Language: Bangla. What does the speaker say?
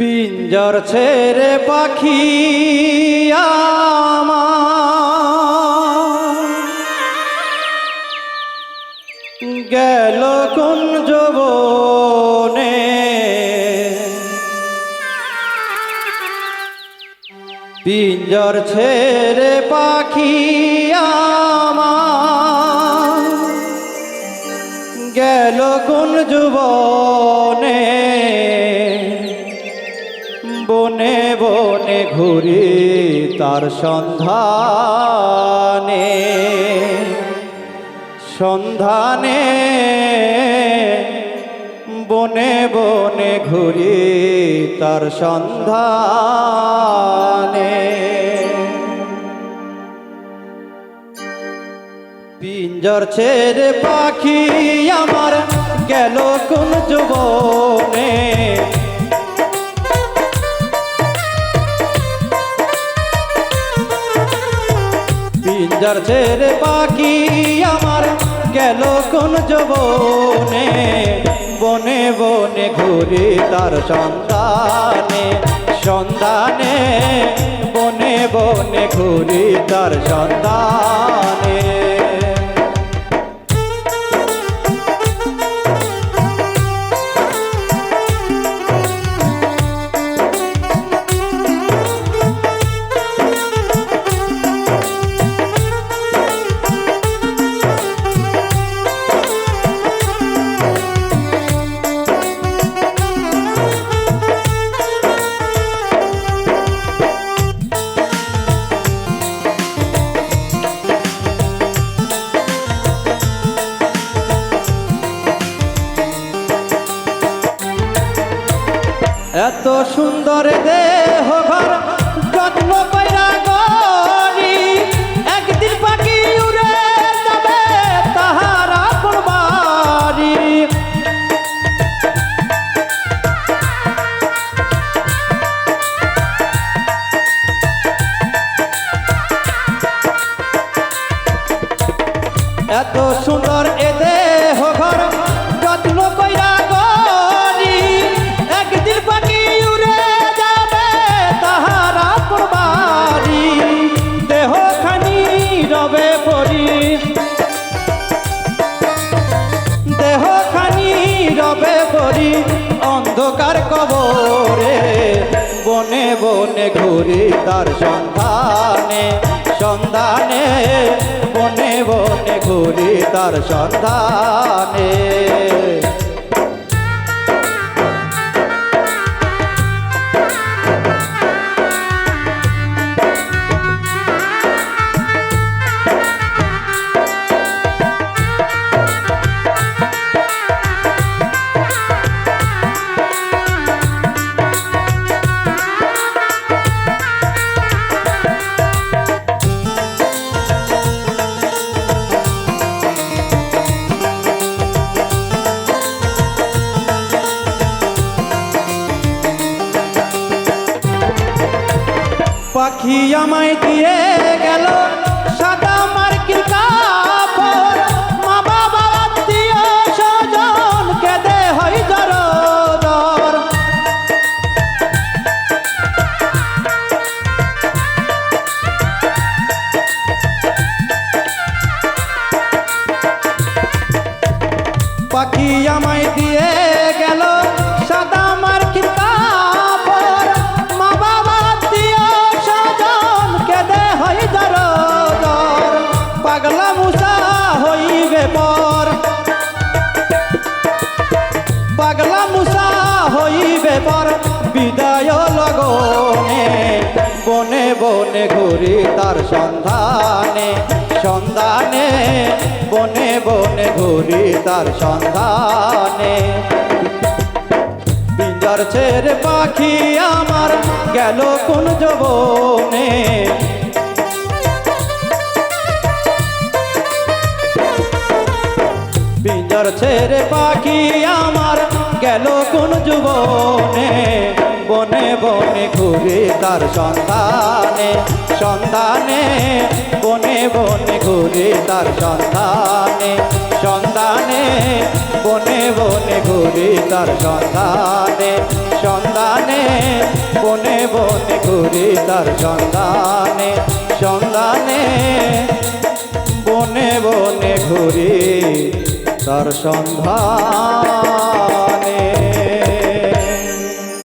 পিঞ্জর ছেড়ে পাখি আমার গেল কুঞ্জ বনে। পিঞ্জর ছেড়ে পাখি আমার গেল কুঞ্জ বনে। বনে বনে ঘুরি তার সন্ধানে, সন্ধানে বনে বনে ঘুরি তার সন্ধানে। পিঞ্জর ছেড়ে পাখি আমার গেল কুঞ্জ বনে। পিঞ্জর ছেড়ে পাখি আমার গেল কুঞ্জ বনে। বনে বনে ঘুরি তার সন্ধানে, সন্ধানে বনে বনে ঘুরি তার সন্ধানে। এত সুন্দর দেহ ঘর যত্ন কইরা গরি, একদিন পাখি উড়ে যাবে তাহার আপন বাড়ি। এত সুন্দর এ দেহ ঘর যত্ন কইরা গরি, একদিন পাখি উড়ে যাবে তাহার আপন বাড়ি। দেহখানি রবে পরি, দেহখানি রবে পরি অন্ধকার কবরে। বনে বনে ঘুরি তার সন্ধানে, সন্ধানে বনে বনে ঘুরি তার সন্ধানে। পাখি আমায় দিয়ে গেল সাদা মার্কির কাপড়, মা বাবা আত্মীয় স্বজন কেঁদে হয় জরদর। পাখি আমায় দিয়ে গেল সাদা মার্কির কাপড়, মা বাবা আত্মীয় স্বজন কেঁদে হয় জরদর। পাগলা মুসা হইবে পর, পাগলা মুসা হইবে পর বিদায় লগনে। বনে বনে ঘুরি তার সন্ধানে, সন্ধানে বনে বনে ঘুরি তার সন্ধানে। পিঞ্জর ছেড়ে পাখি আমার গেল কুঞ্জ বনে। পিঞ্জর ছেড়ে পাখি আমার গেল কুঞ্জ বনে। বনে বনে ঘুরি তার সন্ধানে সন্ধানে বনে বনে ঘুরি তার সন্ধানে সন্ধানে বনে বনে ঘুরি তার সন্ধানে সন্ধানে বনে বনে ঘুরি তার সন্ধানে সন্ধানে বনে বনে ঘুরি তার সন্ধান